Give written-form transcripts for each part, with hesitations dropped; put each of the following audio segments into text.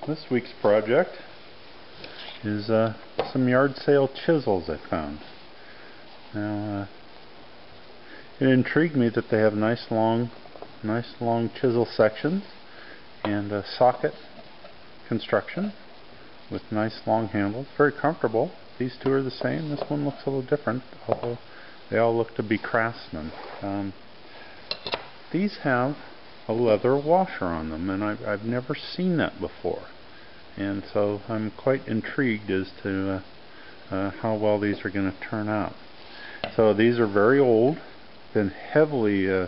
This week's project is some yard sale chisels I found. Now, it intrigued me that they have nice long chisel sections and socket construction with nice long handles. Very comfortable. These two are the same. This one looks a little different, although they all look to be Craftsman. These have a leather washer on them, and I've never seen that before, and so I'm quite intrigued as to how well these are going to turn out. So these are very old, been heavily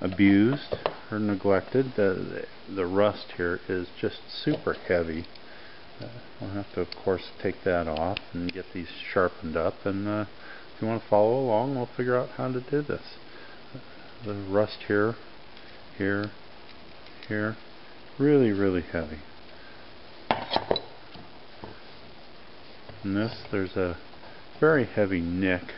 abused or neglected. The rust here is just super heavy. We'll have to, of course, take that off and get these sharpened up, and if you want to follow along, we'll figure out how to do this. The rust here, really heavy. And there's a very heavy nick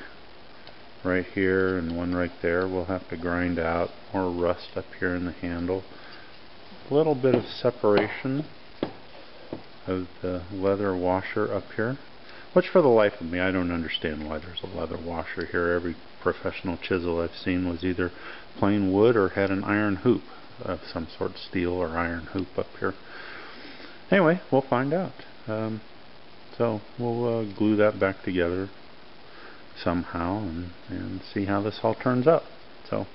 right here and one right there. We'll have to grind out. More rust up here in the handle. A little bit of separation of the leather washer up here, which for the life of me I don't understand why there's a leather washer here. Every professional chisel I've seen was either plain wood or had an iron hoop of some sort, steel or iron hoop up here. Anyway, we'll find out. So we'll glue that back together somehow and see how this all turns out. So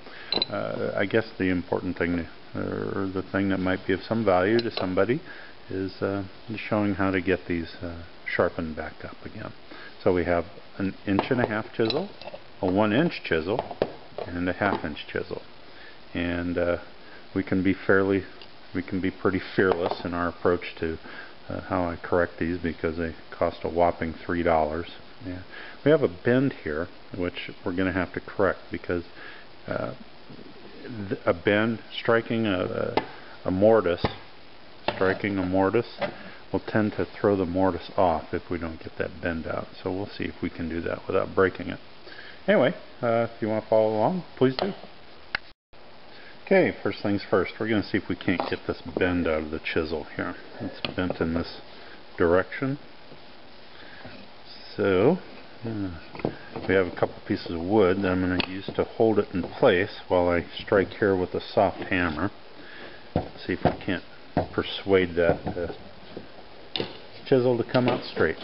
I guess the important thing, or the thing that might be of some value to somebody, is showing how to get these sharpened back up again. So we have an 1.5 inch chisel, a 1 inch chisel, and a 1/2 inch chisel. And we can be pretty fearless in our approach to how I correct these, because they cost a whopping $3. Yeah. We have a bend here which we're going to have to correct, because a bend, striking a mortise will tend to throw the mortise off if we don't get that bend out. So we'll see if we can do that without breaking it. Anyway, if you want to follow along, please do. Okay, first things first, we're going to see if we can't get this bend out of the chisel here. It's bent in this direction. So we have a couple pieces of wood that I'm going to use to hold it in place while I strike here with a soft hammer. Let's see if we can't persuade that chisel to come out straight.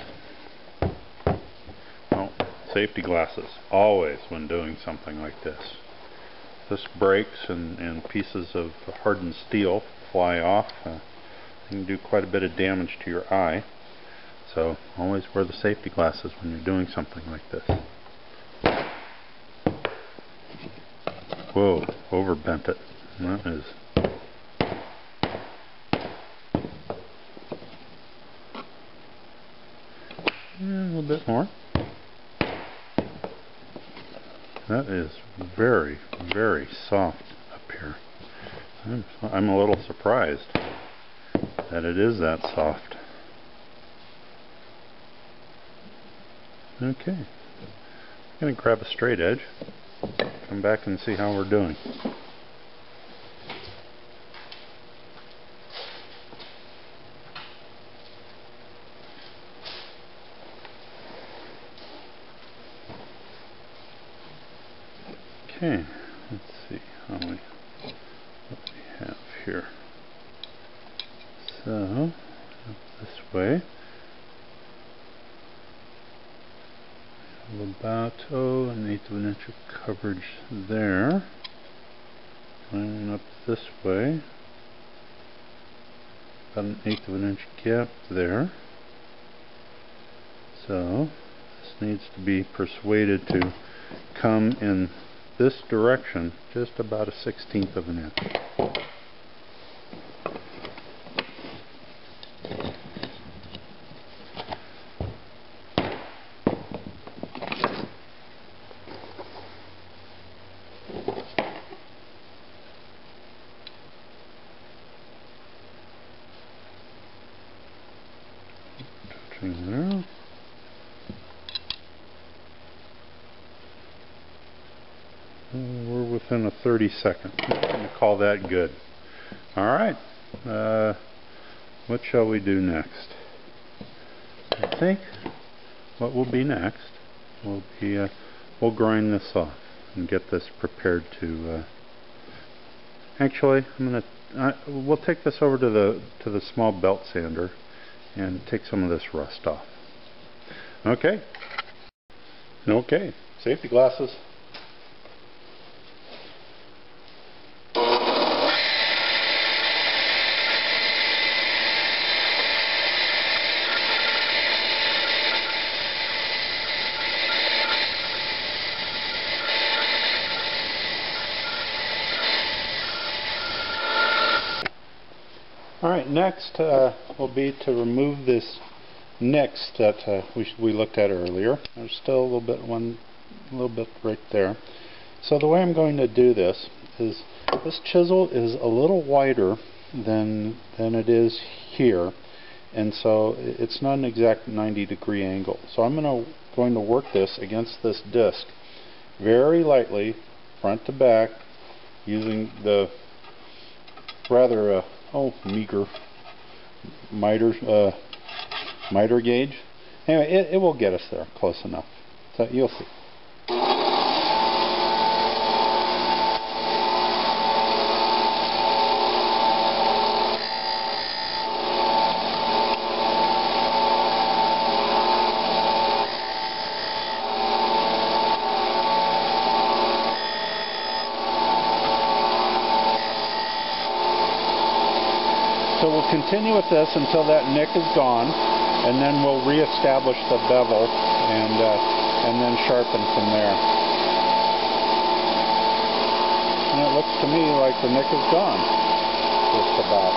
Well, safety glasses, always, when doing something like this. If this breaks and pieces of hardened steel fly off, you can do quite a bit of damage to your eye. So always wear the safety glasses when you're doing something like this. Whoa, overbent it. That is. A little bit more. That is very soft up here. I'm a little surprised that it is that soft. Okay, I'm going to grab a straight edge, come back and see how we're doing. Okay, let's see what we have here. So, up this way. About 1/8 of an inch of coverage there, and up this way, about 1/8 of an inch gap there. So this needs to be persuaded to come in this direction, just about 1/16 of an inch. There. We're within a 30-second. I'm going to call that good. Alright. what shall we do next? I think what will be next will be we'll grind this off and get this prepared to actually we'll take this over to the small belt sander and take some of this rust off. Okay, safety glasses. Alright, next will be to remove this nicks that we looked at earlier. There's still a little bit right there. So the way I'm going to do this is, this chisel is a little wider than it is here, and so it's not an exact 90-degree angle. So I'm going to work this against this disc very lightly, front to back, using the rather meager miter gauge. Anyway, it will get us there close enough. So you'll see. So we'll continue with this until that nick is gone, and then we'll re-establish the bevel and then sharpen from there. And it looks to me like the nick is gone, just about.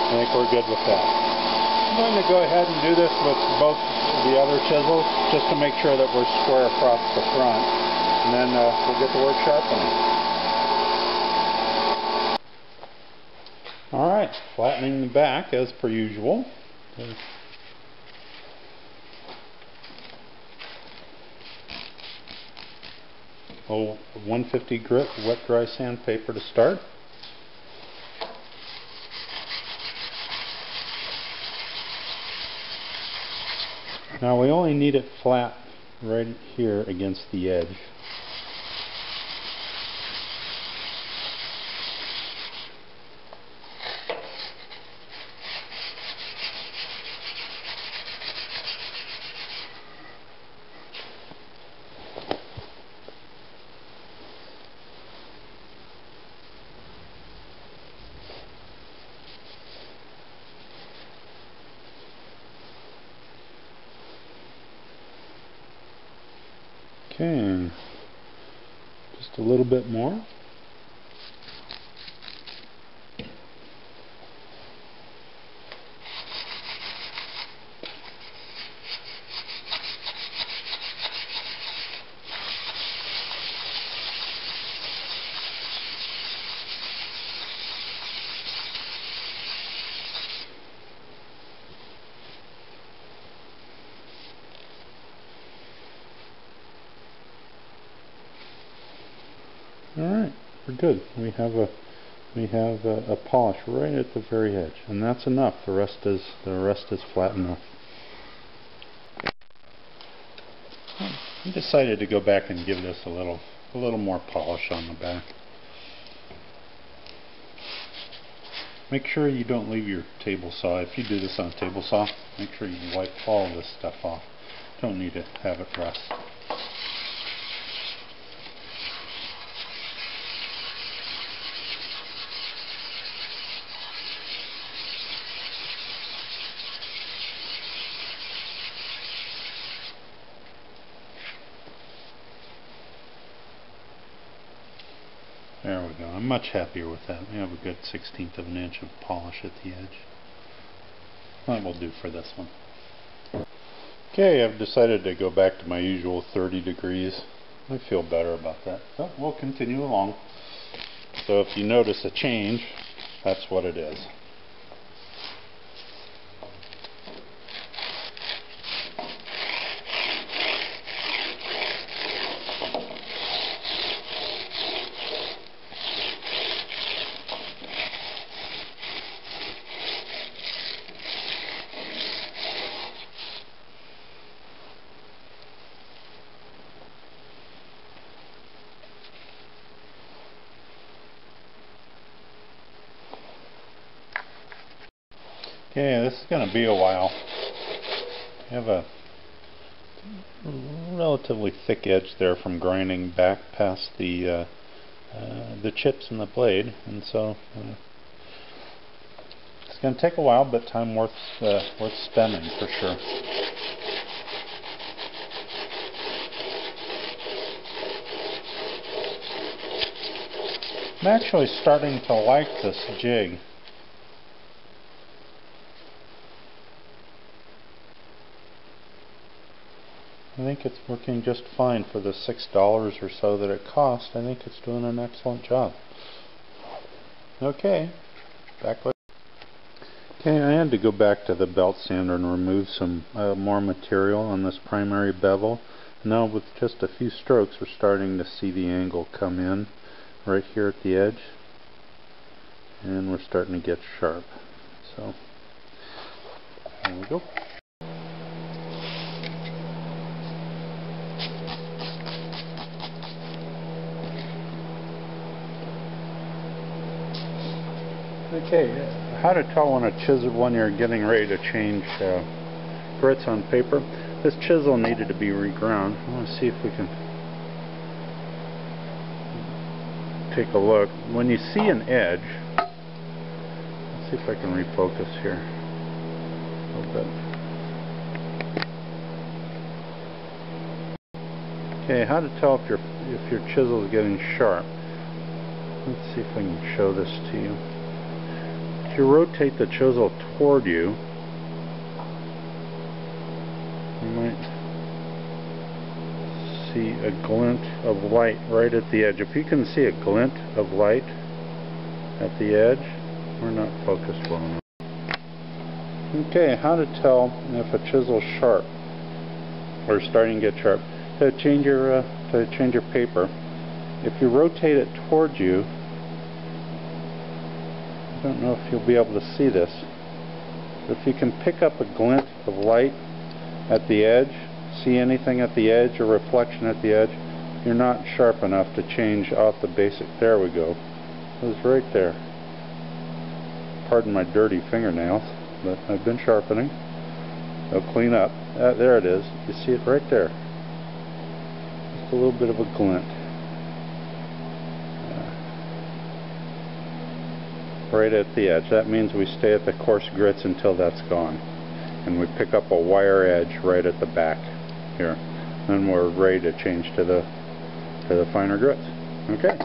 I think we're good with that. I'm going to go ahead and do this with both the other chisels just to make sure that we're square across the front, and then we'll get to work sharpening. Alright, flattening the back as per usual. Oh, 150 grit wet dry sandpaper to start. Now we only need it flat right here against the edge. Okay, just a little bit more. Alright, we're good. We have a polish right at the very edge, and that's enough. The rest is flat enough. I decided to go back and give this a little more polish on the back. Make sure you don't leave your table saw. If you do this on a table saw, make sure you wipe all this stuff off. Don't need to have it rust. There we go. I'm much happier with that. We have a good 1/16 of an inch of polish at the edge. That will do for this one. Okay, I've decided to go back to my usual 30 degrees. I feel better about that. So we'll continue along. So if you notice a change, that's what it is. Okay, this is going to be a while. I have a relatively thick edge there from grinding back past the chips in the blade, and so it's going to take a while, but time worth spending for sure. I'm actually starting to like this jig. I think it's working just fine for the $6 or so that it cost. I think it's doing an excellent job. Okay, back with. Okay, I had to go back to the belt sander and remove some more material on this primary bevel. Now with just a few strokes we're starting to see the angle come in right here at the edge, and we're starting to get sharp. So there we go. Okay, how to tell when you're getting ready to change grits on paper. This chisel needed to be reground. I want to see if we can take a look. When you see an edge, let's see if I can refocus here a little bit. Okay, how to tell if your chisel is getting sharp. Let's see if I can show this to you. If you rotate the chisel toward you, you might see a glint of light right at the edge. If you can see a glint of light at the edge, we're not focused well enough. Okay, how to tell if a chisel's sharp or starting to get sharp. To change your paper, if you rotate it toward you, I don't know if you'll be able to see this, but if you can pick up a glint of light at the edge, see anything at the edge or reflection at the edge, you're not sharp enough to change off the basic. There we go. It was right there. Pardon my dirty fingernails, but I've been sharpening. They'll clean up. There it is. You see it right there. Just a little bit of a glint. Right at the edge. That means we stay at the coarse grits until that's gone, and we pick up a wire edge right at the back here. Then we're ready to change to the finer grits. Okay.